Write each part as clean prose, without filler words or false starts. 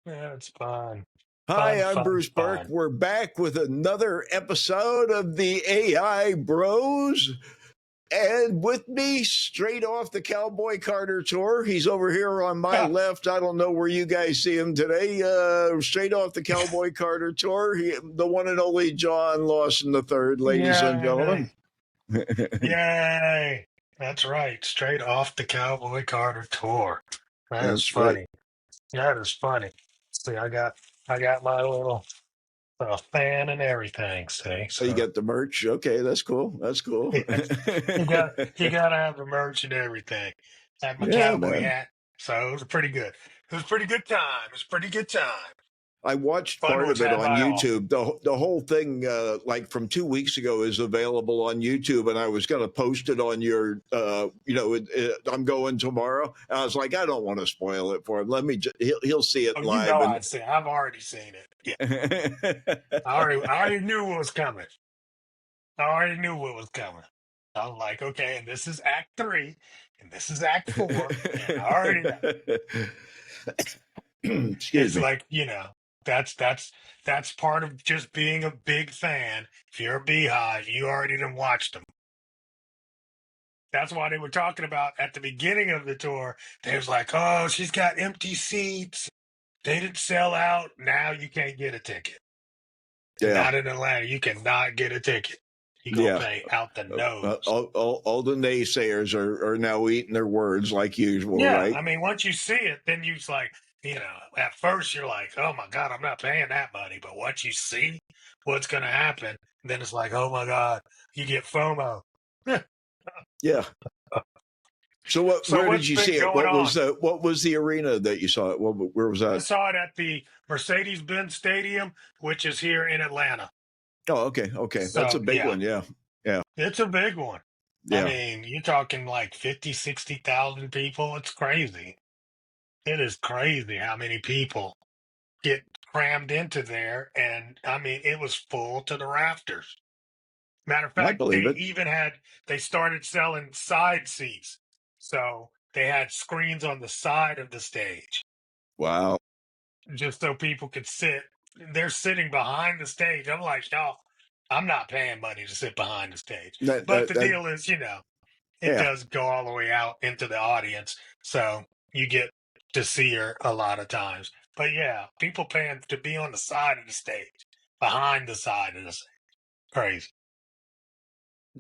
Yeah, it's fun. Hi, I'm Bruce Burke. Fun. We're back with another episode of the AI Bros. And with me, straight off the Cowboy Carter tour, he's over here on my left. I don't know where you guys see him today. Straight off the Cowboy Carter tour, the one and only John Lawson III, ladies and gentlemen. Yay! That's right. Straight off the Cowboy Carter tour. That's Right. funny. That is funny. See, I got my little fan and everything. See, So you got the merch. Okay, that's cool. That's cool. you got to have the merch and everything. Had my cowboy hat, so it was pretty good. It was a pretty good time. It was a pretty good time. I watched part of it on YouTube. The whole thing, like from 2 weeks ago, is available on YouTube, and I was going to post it on your, I'm going tomorrow. And I was like, I don't want to spoil it for him. Let me, he'll see it live. I've already seen it. Yeah. I already knew what was coming. I was like, okay, and this is Act 3, and this is Act 4. And I already know. Excuse me. Like, that's part of just being a big fan. If you're a beehive, you already done watched them. That's why they were talking about at the beginning of the tour. They was like, oh, she's got empty seats. They didn't sell out. Now you can't get a ticket. Yeah. Not in Atlanta. You cannot get a ticket. You gonna pay out the nose. All the naysayers are now eating their words like usual, yeah, right? I mean, once you see it, then you're like, at first you're like, oh my God, I'm not paying that money. But once you see what's going to happen, then it's like, oh my God, you get FOMO. Yeah. So where did you see it? What was the arena that you saw it? Where was that? I saw it at the Mercedes-Benz Stadium, which is here in Atlanta. Oh, okay. So, that's a big one. Yeah. It's a big one. Yeah. I mean, you're talking like 50, 60,000 people. It's crazy. It is crazy how many people get crammed into there. And I mean, it was full to the rafters. Matter of fact, they started selling side seats. So they had screens on the side of the stage. Wow. Just so people could sit. They're sitting behind the stage. I'm like, no, I'm not paying money to sit behind the stage. But the deal is, it does go all the way out into the audience. So you get to see her a lot of times. But yeah, people paying to be on the side of the stage, behind the side of the stage. Crazy.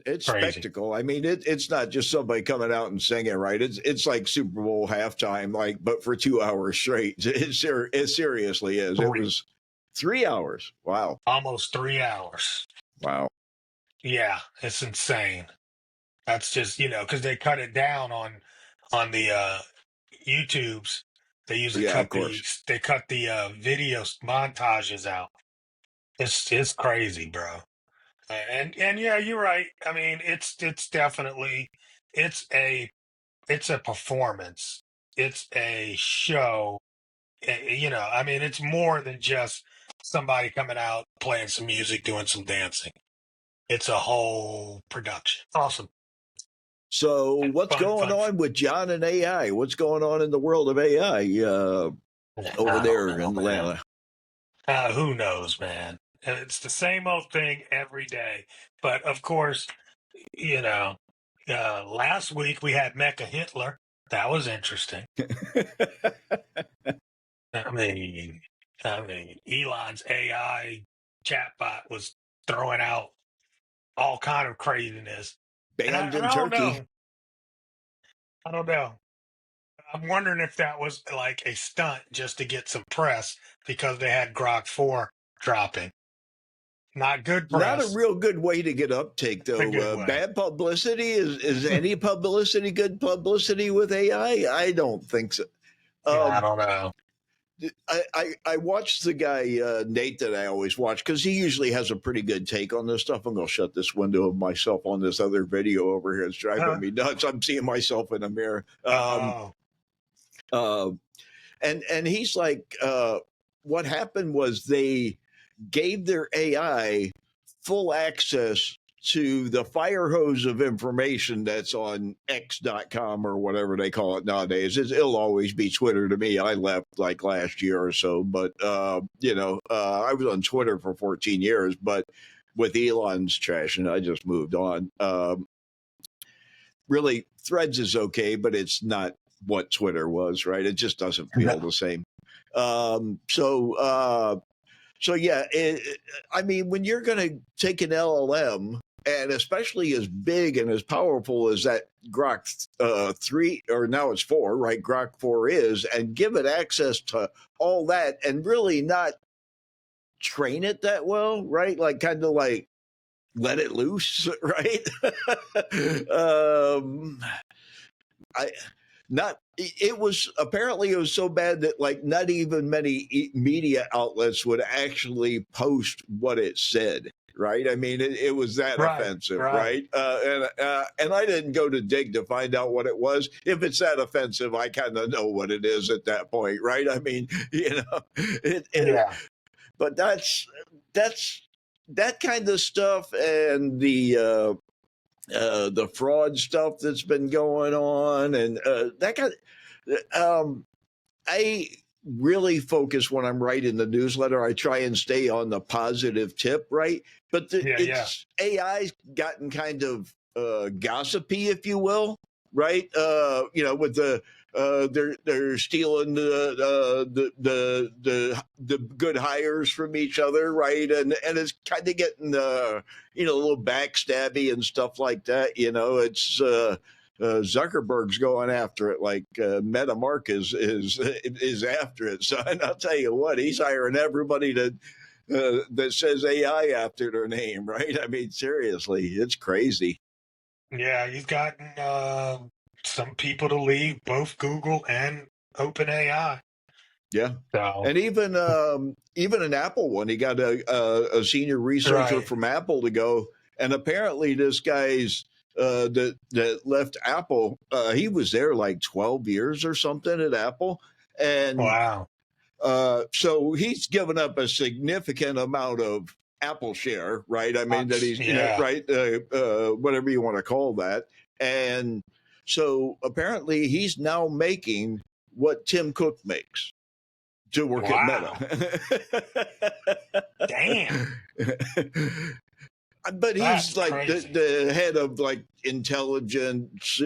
It's spectacle. I mean, it's not just somebody coming out and singing, right? It's like Super Bowl halftime, but for 2 hours straight. It seriously is. It was 3 hours. Wow. Almost 3 hours. Wow. Yeah, it's insane. That's just, because they cut it down on the YouTubes. They usually cut the video montages out. It's crazy, bro. And yeah, you're right. I mean, it's definitely it's a performance. It's a show. I mean, it's more than just somebody coming out playing some music, doing some dancing. It's a whole production. Awesome. So what's going on with John and AI? What's going on in the world of AI over there in Atlanta? Who knows, man? It's the same old thing every day. But of course, last week we had Mecha Hitler. That was interesting. I mean, Elon's AI chatbot was throwing out all kind of craziness. Banned in Turkey. I don't know. I'm wondering if that was like a stunt just to get some press because they had Grok 4 dropping. Not good press. Not a real good way to get uptake, though. Bad publicity? Is any publicity good publicity with AI? I don't think so. I don't know. I watched the guy, Nate, that I always watch, because he usually has a pretty good take on this stuff. I'm going to shut this window of myself on this other video over here. It's driving me nuts. I'm seeing myself in a mirror. And he's like, what happened was they gave their AI full access to the fire hose of information that's on X.com or whatever they call it nowadays. It'll always be Twitter to me. I left like last year or so, but I was on Twitter for 14 years, but with Elon's trash, and I just moved on. Really, Threads is okay, but it's not what Twitter was, right? It just doesn't feel the same. So yeah, I mean, when you're going to take an LLM, and especially as big and as powerful as that Grok 3, or now it's 4, right? Grok 4 is, and give it access to all that and really not train it that well, right? Like kind of like let it loose, right? It was so bad that like not even many media outlets would actually post what it said. Right. I mean, it was that offensive. Right. And I didn't go to dig to find out what it was. If it's that offensive, I kind of know what it is at that point. Right. I mean, but that's that kind of stuff, and the fraud stuff that's been going on, and that kind of, I really focus when I'm writing the newsletter. I try and stay on the positive tip, right? But AI's gotten kind of gossipy, if you will, right? With the they're stealing the good hires from each other, right? And it's kind of getting a little backstabby and stuff like that. It's Zuckerberg's going after it, like MetaMark is after it. So, and I'll tell you what, he's hiring everybody that says AI after their name, right? I mean, seriously, it's crazy. Yeah, he's gotten some people to leave both Google and OpenAI. Yeah, so. And even an Apple one, he got a senior researcher from Apple to go, and apparently this guy's that left Apple, he was there like 12 years or something at Apple, and wow. So he's given up a significant amount of Apple share, right? I mean, that he's, right, whatever you want to call that. And so apparently he's now making what Tim Cook makes to work at Meta. Damn. But he's like the head of like intelligence,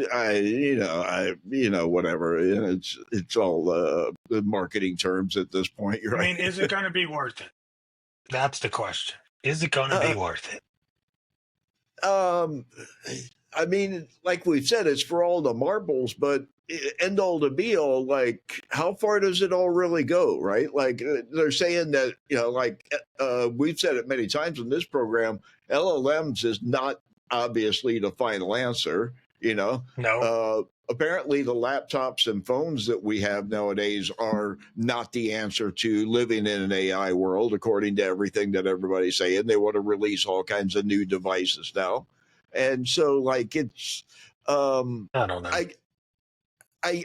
whatever. It's all the marketing terms at this point. Right? I mean, is it going to be worth it? That's the question. Is it going to be worth it? I mean, like we've said, it's for all the marbles, but end all to be all, like, how far does it all really go, right? Like they're saying that, we've said it many times in this program, LLMs is not obviously the final answer, No. Apparently the laptops and phones that we have nowadays are not the answer to living in an AI world, according to everything that everybody's saying. They want to release all kinds of new devices now. And so, like, it's, I don't know. I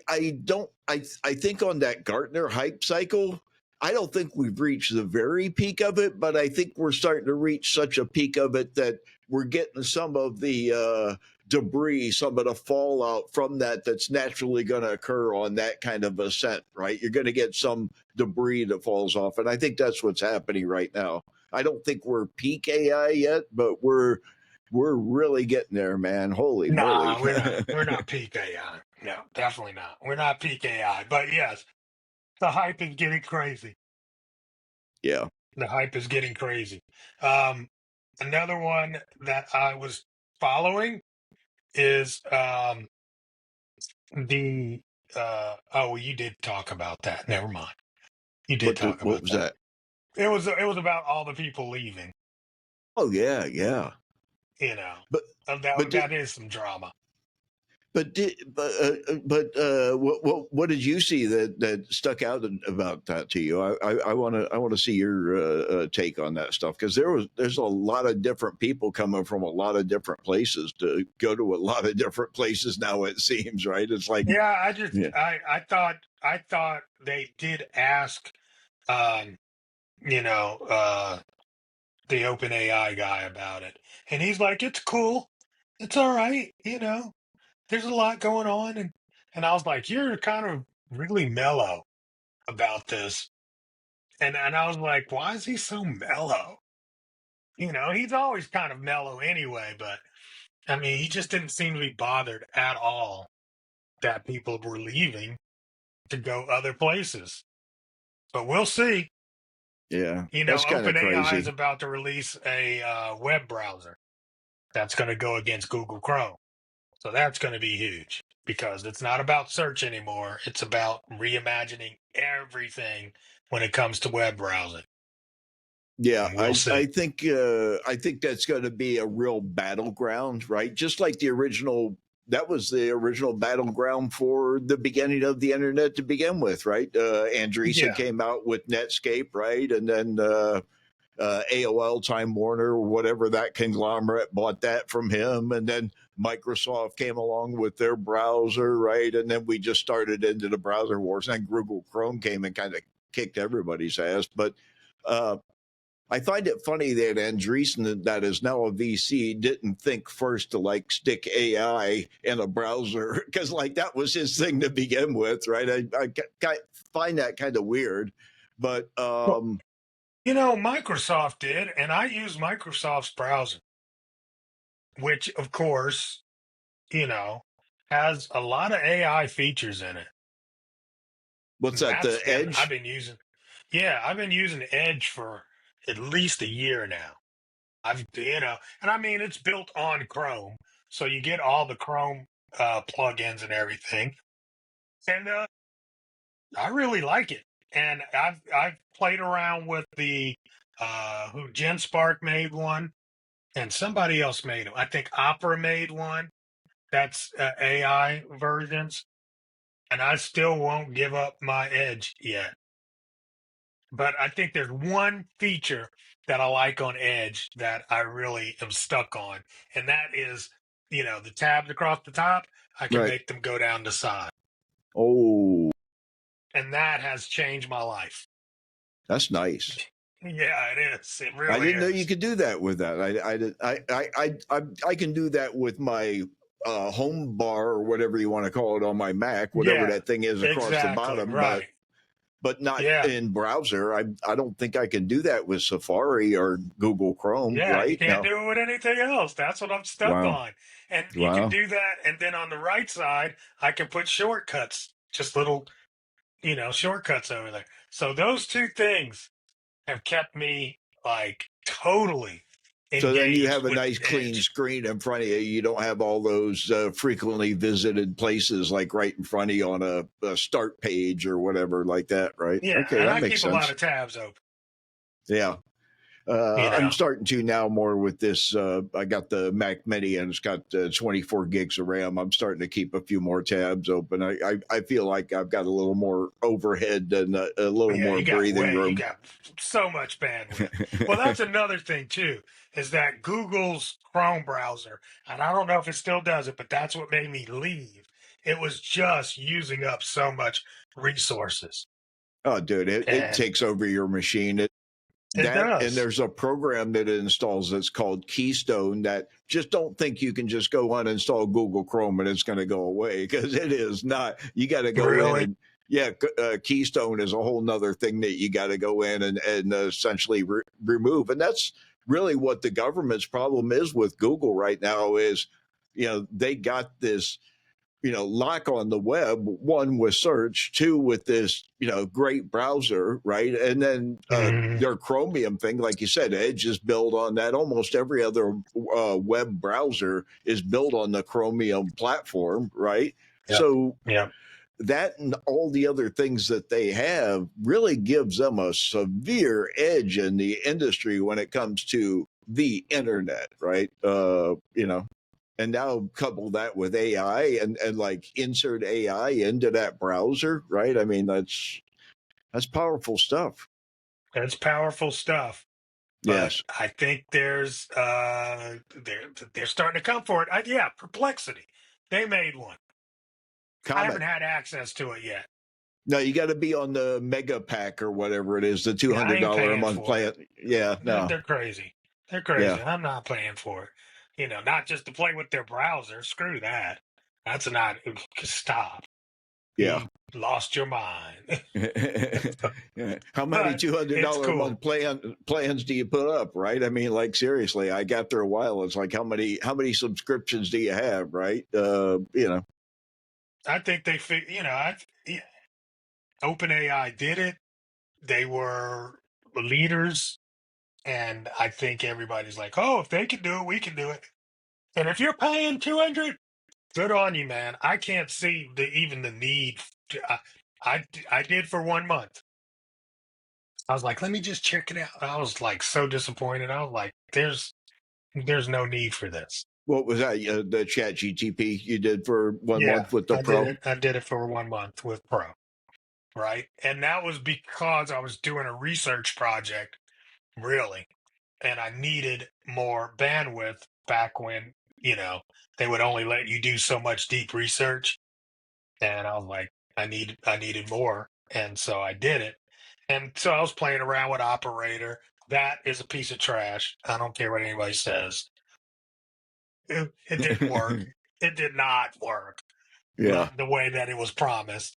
think on that Gartner hype cycle, I don't think we've reached the very peak of it, but I think we're starting to reach such a peak of it that we're getting some of the debris, some of the fallout from that's naturally going to occur on that kind of ascent, right? You're going to get some debris that falls off. And I think that's what's happening right now. I don't think we're peak AI yet, but we're really getting there, man. Holy moly. We're not peak AI. No, definitely not. We're not peak AI. But yes, the hype is getting crazy. Yeah. The hype is getting crazy. Another one that I was following is you did talk about that. Never mind. You did talk about what was that? It was about all the people leaving. Oh yeah, yeah. But that is some drama. But what did you see that stuck out about that to you? I want to see your take on that stuff, because there's a lot of different people coming from a lot of different places to go to a lot of different places now. It seems, right? It's like I thought they did ask the OpenAI guy about it, and he's like, "It's cool, it's all right, there's a lot going on," and I was like, "You're kind of really mellow about this," and I was like, "Why is he so mellow?" He's always kind of mellow anyway, but I mean, he just didn't seem to be bothered at all that people were leaving to go other places. But we'll see. Yeah, that's kind of OpenAI is crazy. about to release a web browser that's going to go against Google Chrome. So that's going to be huge because it's not about search anymore. It's about reimagining everything when it comes to web browsing. Yeah, And we'll see. I think that's going to be a real battleground, right? Just like the original, that was the original battleground for the beginning of the internet to begin with, right? Andreessen Yeah. came out with Netscape, right, and then AOL, Time Warner, or whatever that conglomerate bought that from him, and then Microsoft came along with their browser, right, and then we just started into the browser wars, and then Google Chrome came and kind of kicked everybody's ass, but. I find it funny that Andreessen, that is now a VC, didn't think first to like stick AI in a browser because like that was his thing to begin with, right? I find that kind of weird, but Well, Microsoft did, and I use Microsoft's browser, which, of course, you know, has a lot of AI features in it. what's that? The And Edge? I've been using Edge for at least a year now. And I mean, it's built on Chrome, so you get all the Chrome plugins and everything. And I really like it. And I've played around with the who GenSpark made one, and somebody else made them. I think Opera made one. That's AI versions, and I still won't give up my Edge yet. But I think there's one feature that I like on Edge that I really am stuck on, and that is, the tabs across the top. I can Right. make them go down the side, Oh, and that has changed my life. that's nice. Yeah, it is. It I really didn't know you is. could do that with that. I can do that with my home bar or whatever you want to call it on my Mac, whatever Yeah, that thing is across the exactly. bottom, but Right. not Yeah. in browser. I don't think I can do that with Safari or Google Chrome, Yeah, you right? can't No. do it with anything else. That's what I'm stuck Wow. on. And you can Wow. do that. And then on the right side, I can put shortcuts, just little, shortcuts over there. So those two things have kept me like totally So then you have engaged a with nice clean Edge. screen in front of you. You don't have all those frequently visited places like right in front of you on a start page or whatever like that, right? Yeah, Okay, and that I makes keep a lot sense. of tabs open. Yeah. You I'm know, starting to now more with this. I got the Mac Mini and it's got 24 gigs of RAM. I'm starting to keep a few more tabs open. I feel like I've got a little more overhead and a little yeah, more breathing you room. got so much bandwidth. Well, that's another thing too, is that Google's Chrome browser, and I don't know if it still does it, but that's what made me leave. It was just using up so much resources. Oh, dude, it And takes over your machine. it That and does. there's a program that it installs that's called Keystone that just don't think you can just go uninstall Google Chrome and it's going to go away because it is not. You got to go in Really? and yeah, Keystone is a whole nother thing that you got to go in and essentially remove, and that's really what the government's problem is with Google right now is, they got this lock on the web, one with search, two with this great browser, right, and then Mhm. their Chromium thing, like you said, Edge is built on that. Almost every other web browser is built on the Chromium platform, right? Yep. So Yep. that and all the other things that they have really gives them a severe edge in the industry when it comes to the internet, right? And now couple that with AI and like insert AI into that browser, right? I mean, that's powerful stuff. That's powerful stuff. But Yes. I think they're starting to come for it. Yeah, Perplexity. They made one. I Comet. haven't had access to it yet. No, you got to be on the mega pack or whatever it is, the I ain't $200 a paying month for plan. it. Yeah, no. They're crazy. They're crazy. I'm not paying for it. Not just to play with their browser. Screw that. That's not. Stop. Yeah. You lost your mind. How many But it's $200 a cool. month plans do you put up, right? I mean, like seriously, I got there a while. It's like how many subscriptions do you have, right? I think they OpenAI did it. They were leaders, and I think everybody's like, "Oh, if they can do it, we can do it." And if you're paying 200, good on you, man. I can't see even the need. I did for 1 month. I was like, let me just check it out. I was like so disappointed. I was like, there's no need for this. What was that? The Chat GTP you did for 1 month with the I Pro? did it. I did it for 1 month with Pro, right? And that was because I was doing a research project, really, and I needed more bandwidth back when, they would only let you do so much deep research. And I was like, I needed more. And so I did it. And so I was playing around with Operator. That is a piece of trash. I don't care what anybody says. It didn't work. It did not work. Yeah. The way that it was promised.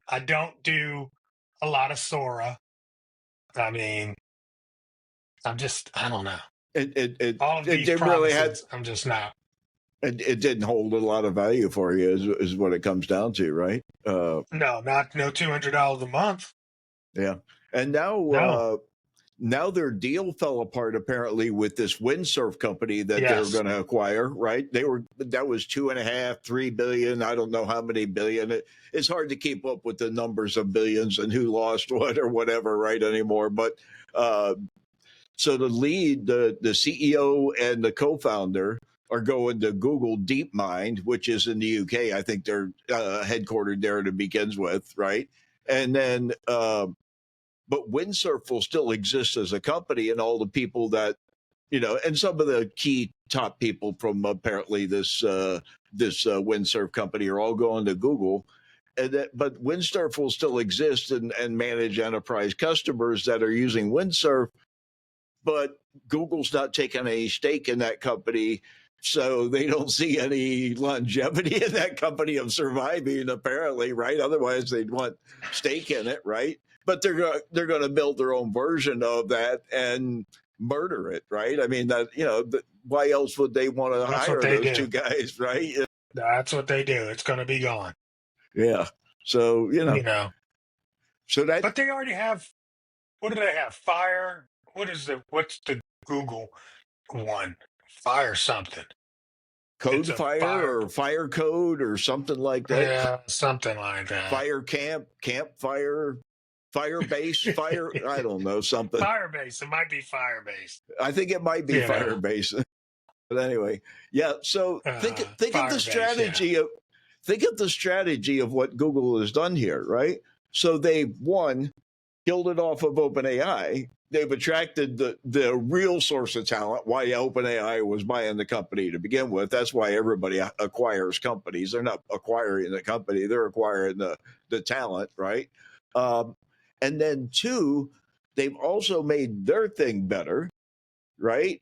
I don't do a lot of Sora. I mean, I don't know. All of these promises, I'm just not. It didn't hold a lot of value for you, is what it comes down to, right? No $200 a month. Yeah, and now their deal fell apart apparently with this windsurf company that they're going to acquire. Right? That was 2.5, 3 billion. I don't know how many billion. It's hard to keep up with the numbers of billions and who lost what or whatever, right, anymore. But so the CEO and the co-founder are going to Google DeepMind, which is in the UK. I think they're headquartered there to begins with, right? And then, but Windsurf will still exist as a company, and all the people that, and some of the key top people from apparently this Windsurf company are all going to Google. But Windsurf will still exist and manage enterprise customers that are using Windsurf. But Google's not taking any stake in that company, so they don't see any longevity in that company of surviving, apparently, right? Otherwise, they'd want stake in it, right? But they're going to build their own version of that and murder it, right? I mean, why else would they want to hire those two guys, right? That's what they do. It's going to be gone. Yeah. So so that. But they already have. What do they have? Fire. What's the Google one? Fire something. Code Fire or Fire Code or something like that. Yeah, something like that. Fire Campfire, Firebase, Fire. I don't know, something. Firebase. It might be Firebase. I think it might be Firebase. But anyway, yeah. So think of the strategy think of the strategy of what Google has done here, right? So they've killed it off of OpenAI. They've attracted the real source of talent, why OpenAI was buying the company to begin with. That's why everybody acquires companies. They're not acquiring the company, they're acquiring the talent, right? And then 2, they've also made their thing better, right?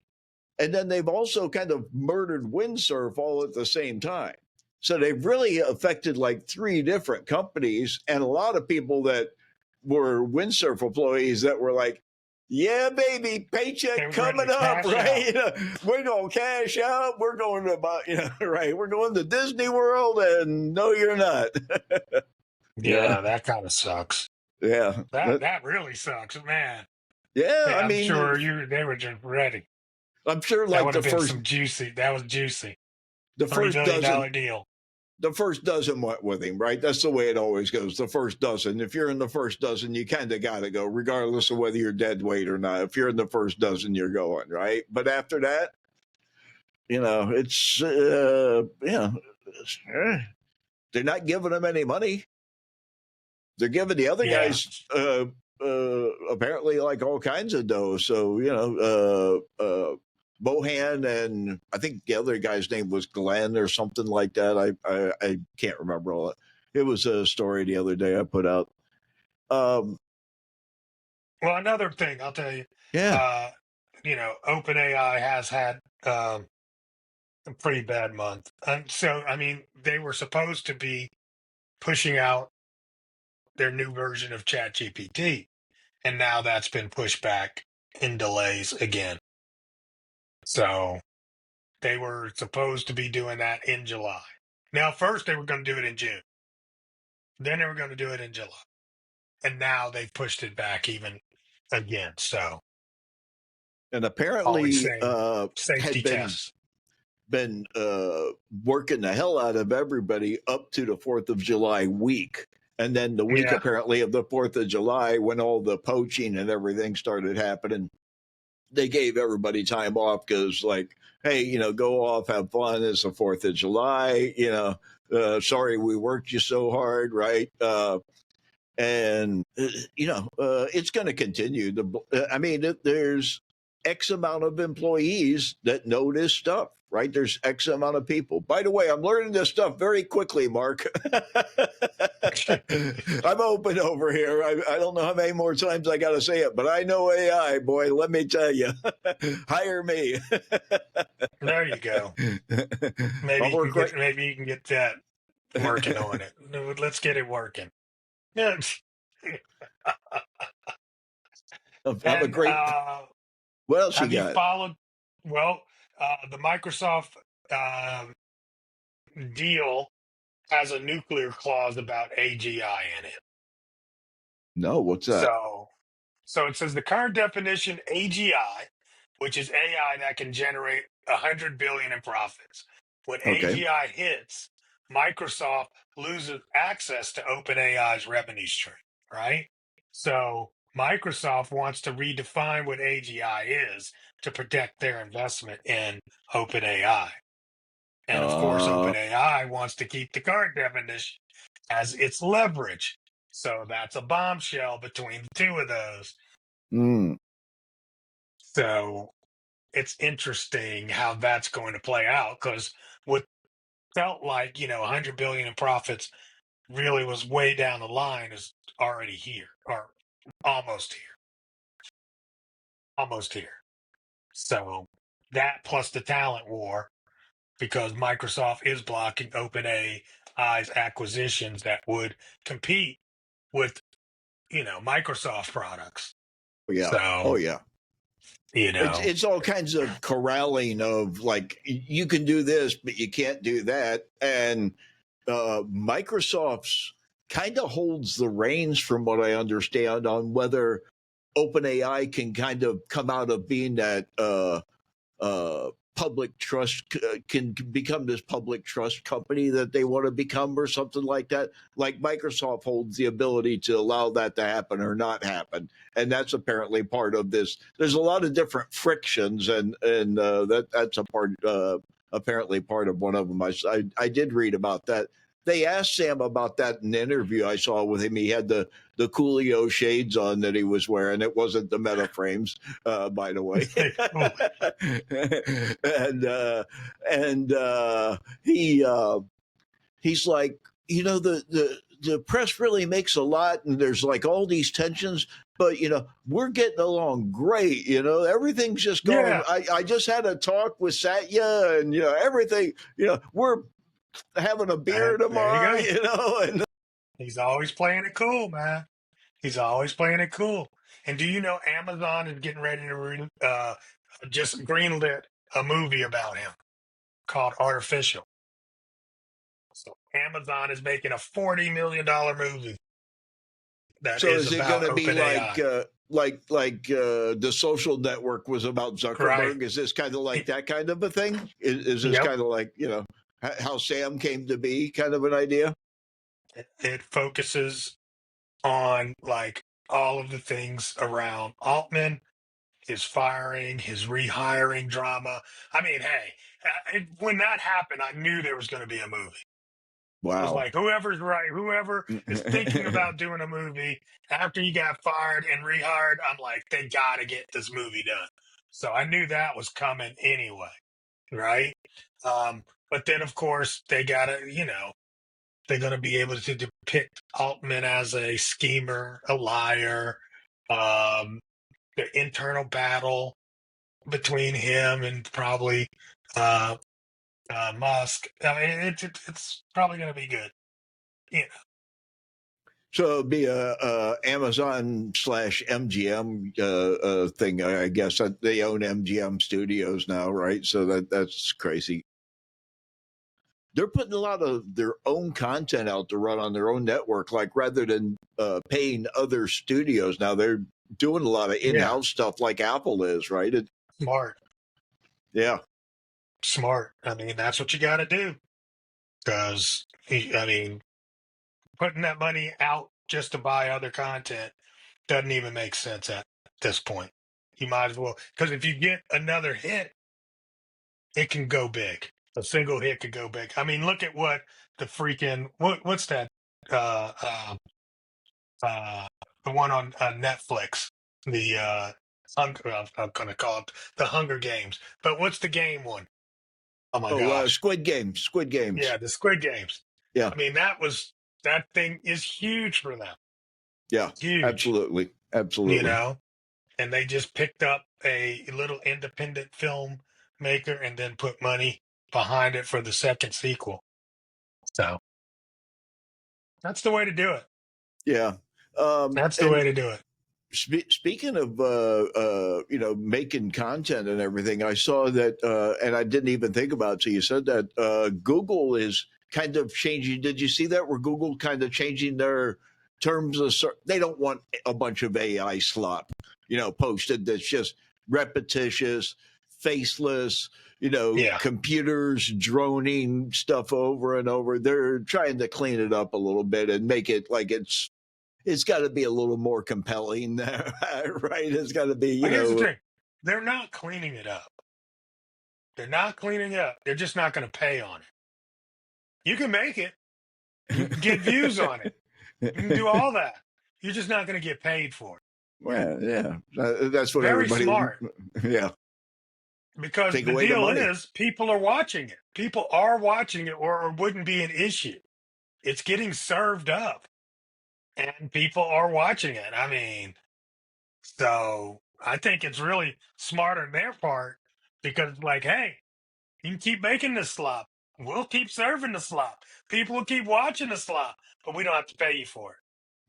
And then they've also kind of murdered Windsurf all at the same time. So they've really affected like 3 different companies, and a lot of people that were Windsurf employees that were like, yeah, baby, paycheck coming up, right? We're going to cash out. We're going to right? We're going to Disney World, and no, you're not. Yeah, that kind of sucks. Yeah, that really sucks, man. Yeah, I mean, I'm sure they were just ready. I'm sure, like that would have been juicy. That was juicy. The first $1 million deal. The first dozen went with him, right? That's the way it always goes. The first dozen. If you're in the first dozen, you kind of got to go, regardless of whether you're dead weight or not. If you're in the first dozen, you're going, right? But after that, it's, they're not giving them any money. They're giving the other guys apparently like all kinds of dough. So, Mohan and I think the other guy's name was Glenn or something like that. I can't remember all that. It was a story the other day I put out. Well, another thing I'll tell you. Yeah. OpenAI has had a pretty bad month. And so, I mean, they were supposed to be pushing out their new version of ChatGPT, and now that's been pushed back in delays again. So they were supposed to be doing that in July. Now, first they were going to do it in June. Then they were going to do it in July. And now they've pushed it back even again. So, and always apparently saying safety had tests. been working the hell out of everybody up to the 4th of July week. And then the week Yeah. apparently of the 4th of July, when all the poaching and everything started happening, they gave everybody time off because, like, hey, go off, have fun. It's the 4th of July. Sorry we worked you so hard, right? And it's going to continue. There's X amount of employees that know this stuff, right? There's X amount of people. By the way, I'm learning this stuff very quickly, Mark. I'm open over here. I don't know how many more times I got to say it, but I know AI, boy. Let me tell you, hire me. There you go. Maybe you can get that working on it. Let's get it working. Yeah. Have a great. What else have you you got? followed? Well, the Microsoft deal has a nuclear clause about AGI in it. No, what's that? So it says the current definition AGI, which is AI that can generate 100 billion in profits. When AGI hits, Microsoft loses access to OpenAI's revenue stream, right? So Microsoft wants to redefine what AGI is to protect their investment in OpenAI. And of course, OpenAI wants to keep the current definition as its leverage. So that's a bombshell between the two of those. So it's interesting how that's going to play out, because what felt like 100 billion in profits really was way down the line is already here, or almost here. So that plus the talent war, because Microsoft is blocking OpenAI's acquisitions that would compete with Microsoft products. Yeah. So, yeah. It's all kinds of corralling of, like, you can do this, but you can't do that. And Microsoft's kind of holds the reins, from what I understand, on whether OpenAI can kind of come out of being that public trust, can become this public trust company that they want to become, or something like that. Like, Microsoft holds the ability to allow that to happen or not happen, and that's apparently part of this. There's a lot of different frictions, and that's a part, apparently part of one of them. I did read about that. They asked Sam about that in the interview I saw with him. He had the Coolio shades on that he was wearing. It wasn't the Meta frames, by the way. He's like, the press really makes a lot, and there's like all these tensions, but we're getting along great. Everything's just going. Yeah. I just had a talk with Satya, and everything. We're having a beer tomorrow. And he's always playing it cool, man. He's always playing it cool. And do you know Amazon is getting ready to just greenlit a movie about him called Artificial. So Amazon is making a $40 million movie. So is it going to be like The Social Network was about Zuckerberg? Right. Is this kind of like that kind of a thing? Is this kind of like, how Sam came to be, kind of an idea? It focuses on like all of the things around Altman, his firing, his rehiring drama. I mean, hey, when that happened, I knew there was going to be a movie. Wow. I was like, whoever is thinking about doing a movie after he got fired and rehired, I'm like, they got to get this movie done. So I knew that was coming anyway, right? But then, of course, they got to, they're going to be able to depict Altman as a schemer, a liar, the internal battle between him and probably Musk. I mean, it's probably going to be good. You know. So it'd be a Amazon / MGM thing, I guess. They own MGM Studios now, right? So that's crazy. They're putting a lot of their own content out to run on their own network, like rather than paying other studios. Now they're doing a lot of in-house stuff, like Apple is, right? Smart. Yeah. Smart. I mean, that's what you got to do. Because, I mean, putting that money out just to buy other content doesn't even make sense at this point. You might as well, because if you get another hit, it can go big. A single hit could go big. I mean, look at what the freaking what's that? Uh, uh, the one on Netflix. The I'm gonna call it the Hunger Games. But what's the game one? Oh my gosh! Squid Games. Squid Games. Yeah, the Squid Games. Yeah. I mean, that thing is huge for them. Yeah. Huge. Absolutely. Absolutely. You know, and they just picked up a little independent film maker and then put money behind it for the second sequel. So that's the way to do it. Yeah. That's the way to do it. Speaking of making content and everything, I saw that, and I didn't even think about it till you said that Google is kind of changing. Did you see that? Where Google kind of changing their terms of they don't want a bunch of AI slop, posted that's just repetitious, faceless, computers droning stuff over and over. They're trying to clean it up a little bit and make it like it's got to be a little more compelling, right? It's got to be, Here's the thing. They're not cleaning it up. They're not cleaning it up. They're just not going to pay on it. You can make it. You can get views on it. You can do all that. You're just not going to get paid for it. Well, yeah. That's what Very everybody... smart. Yeah. Because the deal is people are watching it. People are watching it or it wouldn't be an issue. It's getting served up. And people are watching it. I mean, so I think it's really smart on their part because, like, hey, you can keep making this slop. We'll keep serving the slop. People will keep watching the slop, but we don't have to pay you for it.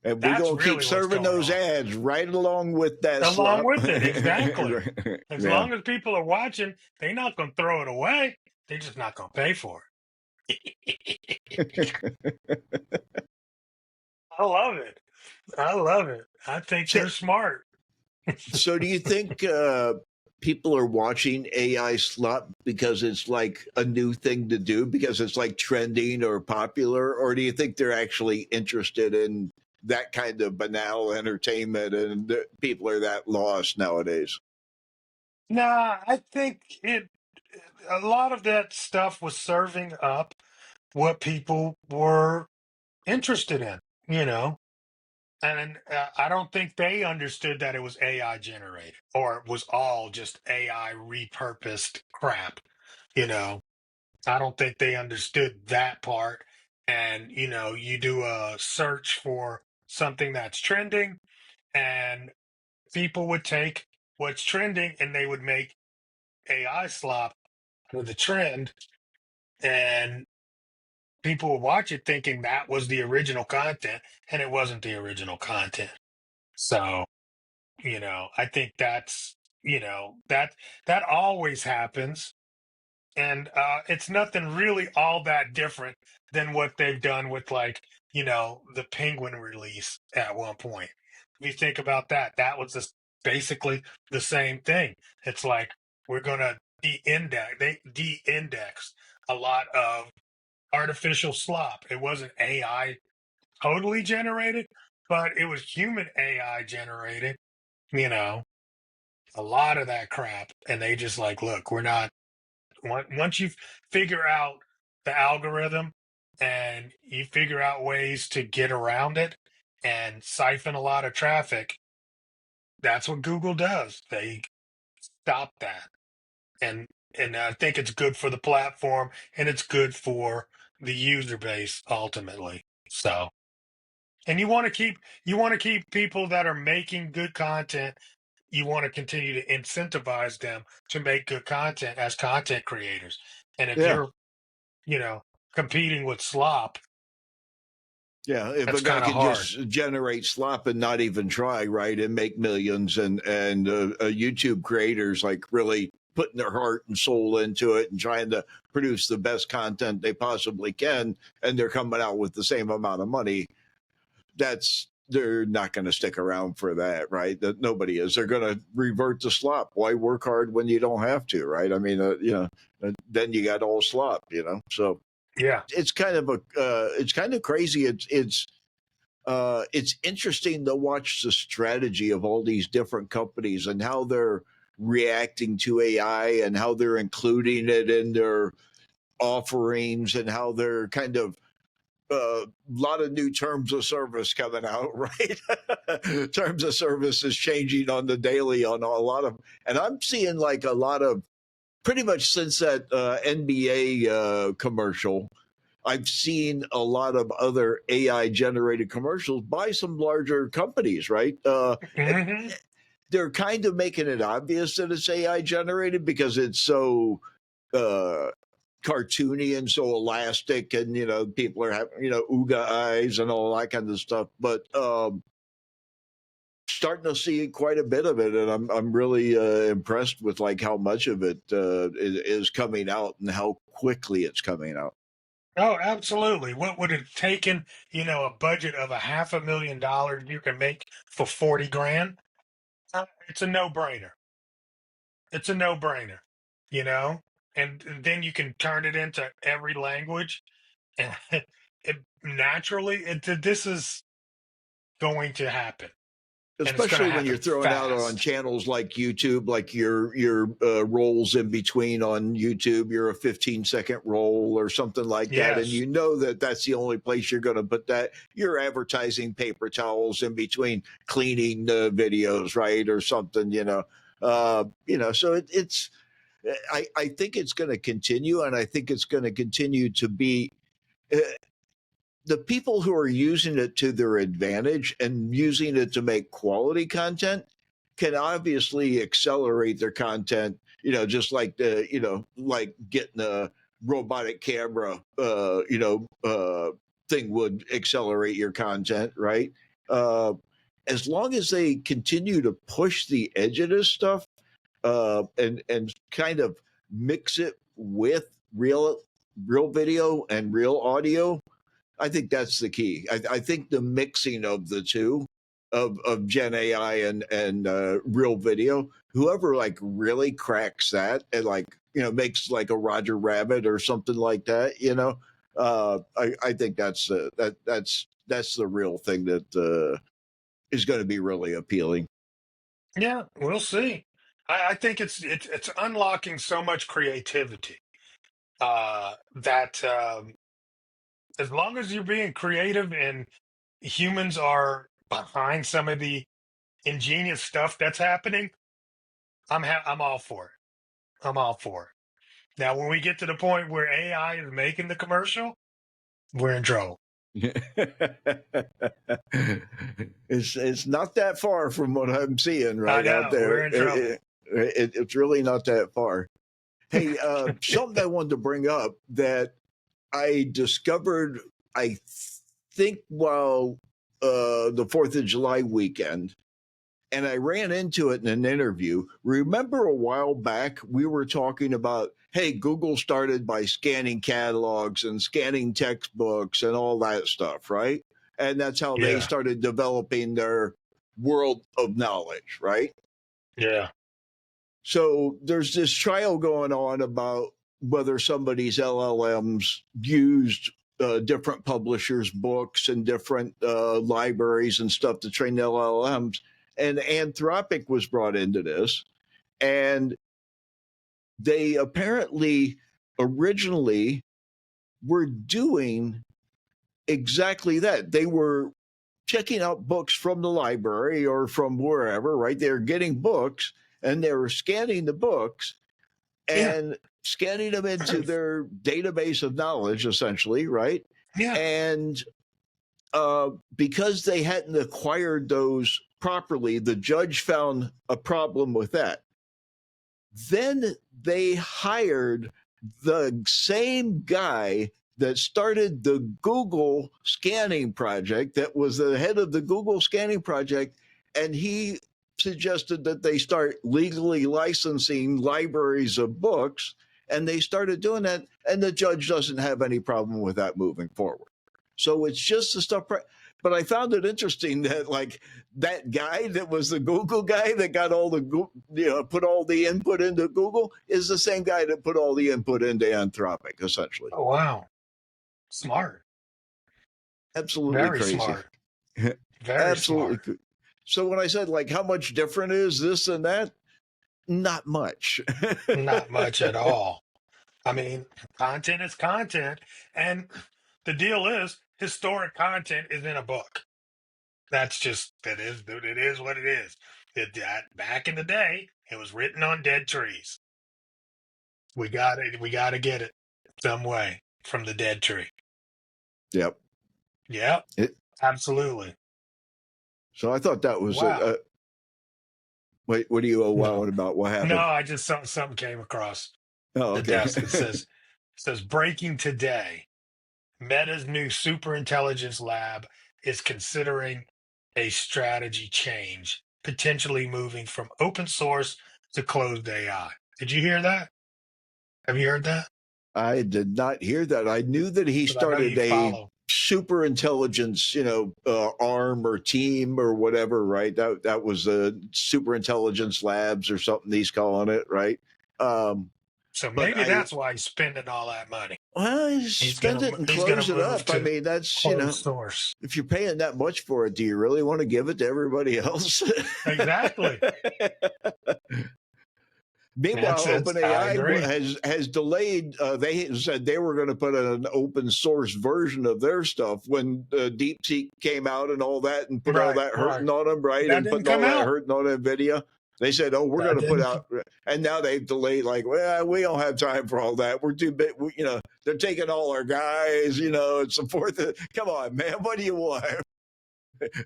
And we're going to keep serving those ads right along with that slop. Along with it, exactly. As long as people are watching, they're not going to throw it away. They're just not going to pay for it. I love it. I love it. I think they're smart. So do you think people are watching AI slop because it's like a new thing to do, because it's like trending or popular? Or do you think they're actually interested in that kind of banal entertainment and people are that lost nowadays? Nah, I think a lot of that stuff was serving up what people were interested in, And I don't think they understood that it was AI generated or it was all just AI repurposed crap. I don't think they understood that part. And, you do a search for something that's trending, and people would take what's trending and they would make AI slop with the trend, and people would watch it thinking that was the original content, and it wasn't the original content. So, I think that's, that always happens. And it's nothing really all that different than what they've done with, like, the Penguin release at one point. If you think about that, that was just basically the same thing. It's like we're going to de-index a lot of artificial slop. It wasn't AI totally generated, but it was human AI generated, a lot of that crap. And they just like, look, we're not, once you figure out the algorithm and you figure out ways to get around it and siphon a lot of traffic, that's what Google does. They stop that. And I think it's good for the platform and it's good for the user base ultimately. So, and you want to keep people that are making good content. you want to continue to incentivize them to make good content as content creators. And if Yeah. you're, you know, competing with slop, Yeah, if a that's guy kind of can hard. just generate slop and not even try, right, and make millions, and YouTube creators like really putting their heart and soul into it and trying to produce the best content they possibly can, and they're coming out with the same amount of money, they're not going to stick around for that, right? That nobody is. They're going to revert to slop. Why work hard when you don't have to, right? I mean, then you got all slop, So Yeah. it's kind of it's kind of crazy. It's interesting to watch the strategy of all these different companies and how they're reacting to AI and how they're including it in their offerings and how they're kind of a lot of new terms of service coming out, right? Terms of service is changing on the daily on a lot of, and I'm seeing like a lot of pretty much since that NBA commercial. I've seen a lot of other AI generated commercials by some larger companies, right? Hmm. They're kind of making it obvious that it's AI generated because it's so uh, cartoony and so elastic, and people are having ooga eyes and all that kind of stuff. But starting to see quite a bit of it, and I'm really impressed with like how much of it is coming out and how quickly it's coming out. Oh, absolutely. What would it have taken, a budget of $500,000 you can make for 40 grand? It's a no-brainer. It's a no-brainer, you know? And then you can turn it into every language. And this is going to happen. And it's going to Especially when you're happen throwing out on fast. channels like YouTube, like your rolls in between on YouTube, you're a 15-second roll or something like that, and Yes. you know that that's the only place you're going to put that. You're advertising paper towels in between cleaning videos, right, or something, So it's I think it's going to continue, and I think it's going to continue to be. Uh, the people who are using it to their advantage and using it to make quality content can obviously accelerate their content, just like like getting a robotic camera, thing would accelerate your content, right? Uh, as long as they continue to push the edge of this stuff, and kind of mix it with real video and real audio, I think that's the key. I think the mixing of the two, of Gen AI and real video, whoever like really cracks that and like makes like a Roger Rabbit or something like that, I think that's the real thing that is going to be really appealing. Yeah, we'll see. I think it's unlocking so much creativity that as long as you're being creative and humans are behind some of the ingenious stuff that's happening, I'm all for it. I'm all for it. Now, when we get to the point where AI is making the commercial, we're in trouble. It's not that far from what I'm seeing I right out know we're there. in trouble. It's really not that far. Hey, something I wanted to bring up that I discovered, I think, while the 4th of July weekend, and I ran into it in an interview. Remember a while back, we were talking about, hey, Google started by scanning catalogs and scanning textbooks and all that stuff, right? And that's how they Yeah, started developing their world of knowledge, right? yeah, So there's this trial going on about whether somebody's LLMs used different publishers' books and different libraries and stuff to train the LLMs. And Anthropic was brought into this. And they apparently originally were doing exactly that. They were checking out books from the library or from wherever, right? They're getting books and they were scanning the books yeah, and scanning them into their database of knowledge, essentially, right? yeah. And because they hadn't acquired those properly. The judge found a problem with that. Then they hired the same guy that started the Google scanning project, that was the head of the Google scanning project, and he suggested that they start legally licensing libraries of books, and they started doing that, and the judge doesn't have any problem with that moving forward. So it's just the stuff. But I found it interesting that, like, that guy that was the Google guy that got all the, put all the input into Google is the same guy that put all the input into Anthropic, essentially. Oh, wow. Smart. Absolutely Very crazy. Smart. Very Absolutely. smart. So when I said, like, how much different is this and that? Not much. Not much at all. I mean, content is content. And the deal is, historic content is in a book. That's just, it is what it is. Back in the day, it was written on dead trees. We got to get it some way from the dead tree. Yep. Yep. Absolutely. So I thought that was wow. Wait, what do you wowing about? What happened? No, I just something came across the desk. It says breaking today. Meta's new superintelligence lab is considering a strategy change, potentially moving from open source to closed AI. Did you hear that? Have you heard that? I did not hear that. I knew that he started a super intelligence, arm or team or whatever, right? That was a super intelligence labs or something he's calling it, right? So maybe that's why he's spending all that money. Well, he's spend it and close it up. I mean, that's, source. If you're paying that much for it, do you really want to give it to everybody else? Exactly. Meanwhile, OpenAI has delayed. They said they were going to put an open source version of their stuff when DeepSeek came out and all that, and put all that hurting on them, right? That and put all that hurting on NVIDIA. They said, "Oh, we're going to put out," and now they've delayed. Like, well, we don't have time for all that. We're too big. They're taking all our guys, and so forth. Come on, man, what do you want?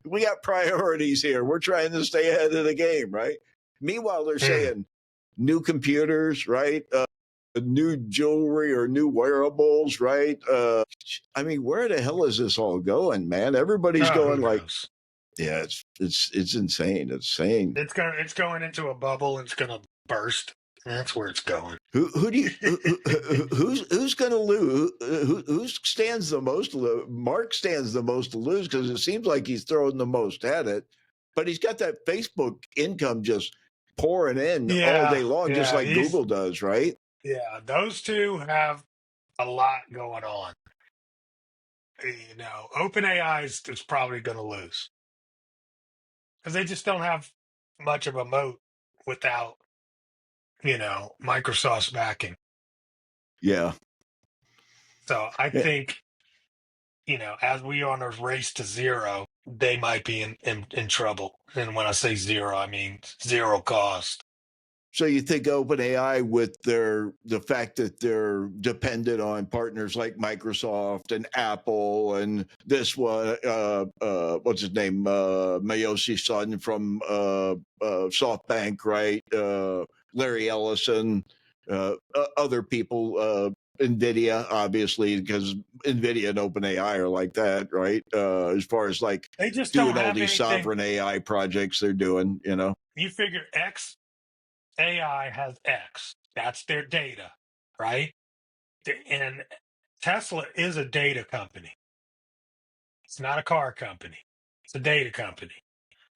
We got priorities here. We're trying to stay ahead of the game, right? Meanwhile, they're saying new computers, right? New jewelry or new wearables, right? I mean, where the hell is this all going, man? Everybody's going like, yeah, it's insane. It's insane. It's going into a bubble and it's gonna burst. That's where it's going. Who's going to lose? Who stands the most? Mark stands the most to lose because it seems like he's throwing the most at it, but he's got that Facebook income just pouring in all day long, just like Google does, right? Yeah, those two have a lot going on. OpenAI is probably going to lose because they just don't have much of a moat without, Microsoft's backing. Yeah. So I think, as we are on a race to zero, they might be in trouble. And when I say zero, I mean zero cost. So you think OpenAI, with the fact that they're dependent on partners like Microsoft and Apple and this one, what's his name, Mayoshi's son from SoftBank, right? Larry Ellison, other people, NVIDIA, obviously, because NVIDIA and OpenAI are like that, right? As far as like they just doing all these sovereign AI projects they're doing, You figure AI has X. That's their data, right? And Tesla is a data company. It's not a car company. It's a data company,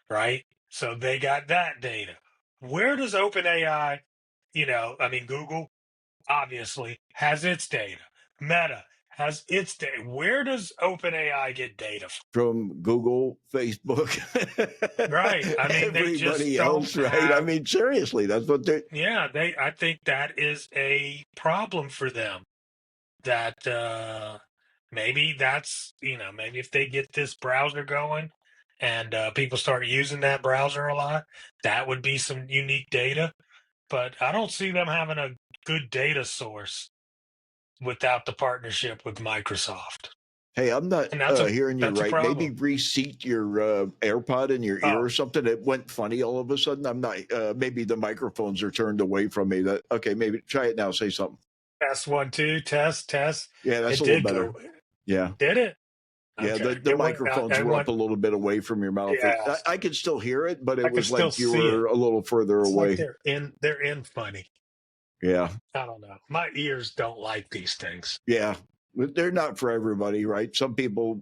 right? So they got that data. Where does OpenAI, Google obviously has its data. Meta has its data. Where does OpenAI get data from? Google, Facebook, right? I mean, everybody else, right? I mean, seriously, that's what they. Yeah, I think that is a problem for them. That maybe that's maybe if they get this browser going and people start using that browser a lot, that would be some unique data. But I don't see them having a good data source without the partnership with Microsoft. Hey, I'm not and that's a hearing you that's a right. Maybe problem. reseat your AirPod in your ear Oh, or something. It went funny all of a sudden. I'm not. Maybe the microphones are turned away from me. That okay? Maybe try it now. Say something. test 1 2 test test. Yeah, that's It a little did better. go. Yeah, Did it? yeah. Okay. The It went. microphones It were up went. a little bit away from your mouth. Yeah. I could still hear it, but I it can was still like you see it. were a little further It's like away. they're in funny. Yeah, I don't know. My ears don't like these things. yeah. They're not for everybody, right? Some people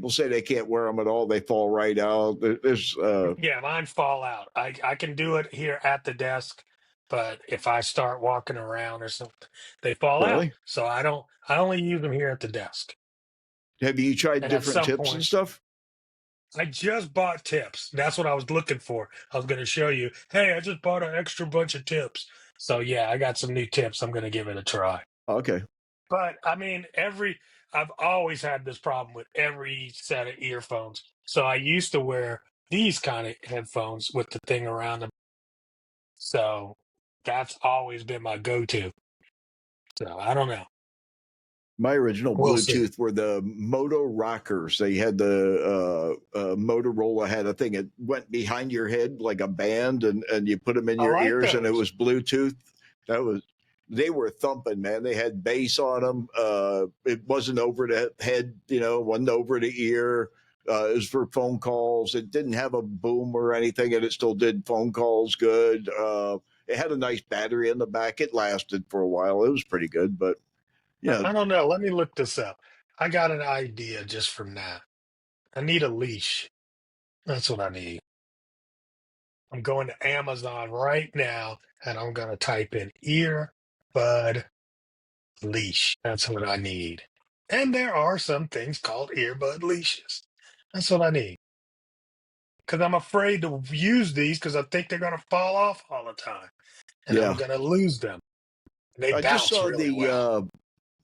say they can't wear them at all. They fall right out. There's Yeah, mine fall out. I can do it here at the desk, but if I start walking around or something, they fall out. really. So I don't. I only use them here at the desk. Have you tried And at different some tips and point, stuff? I just bought tips. That's what I was looking for. I was going to show you. Hey, I just bought an extra bunch of tips. So yeah, I got some new tips. I'm going to give it a try. Okay. But I mean, I've always had this problem with every set of earphones. So I used to wear these kind of headphones with the thing around them. So that's always been my go-to. So I don't know. My original We'll see. Bluetooth were the Moto Rockers. They had the Motorola had a thing that went behind your head like a band, and you put them in I your like ears, and it those. was Bluetooth. That was they were thumping, man. They had bass on them. It wasn't over the head, wasn't over the ear. It was for phone calls. It didn't have a boom or anything, and it still did phone calls good. It had a nice battery in the back. It lasted for a while. It was pretty good, but I don't know. Let me look this up. I got an idea just from that. I need a leash. That's what I need. I'm going to Amazon right now and I'm going to type in earbud leash. That's what I need. And there are some things called earbud leashes. That's what I need. Because I'm afraid to use these because I think they're going to fall off all the time and I'm yeah. going to lose them. They I just bounce saw really the well.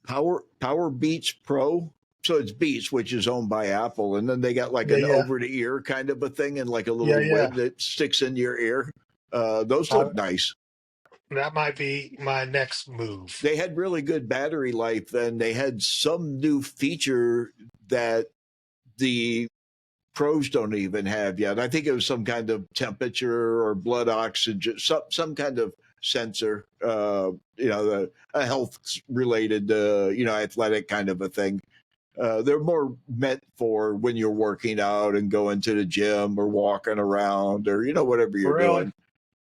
Power Beats Pro. So it's Beats, which is owned by Apple, and then they got like Yeah, an yeah. over the ear kind of a thing, and like a Yeah, little yeah. lid that sticks in your ear. Those I, look nice. that might be my next move. They had really good battery life, and they had some new feature that the pros don't even have yet. I think it was some kind of temperature or blood oxygen, some kind of sensor. A health related, athletic kind of a thing. They're more meant for when you're working out and going to the gym or walking around or whatever you're Really? doing.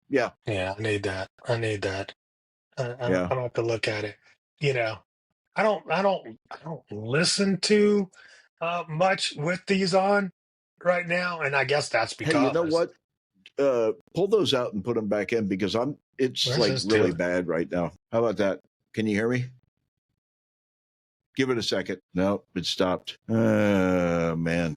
Yeah, Yeah, I need that. I need that. I'm yeah. gonna have to look at it. You know, I don't listen to much with these on right now, and I guess that's Hey, you know because what? Pull those out and put them back in because it's where's like this really doing? bad right now. How about that? Can you hear me? Give it a second. No, it stopped. Man.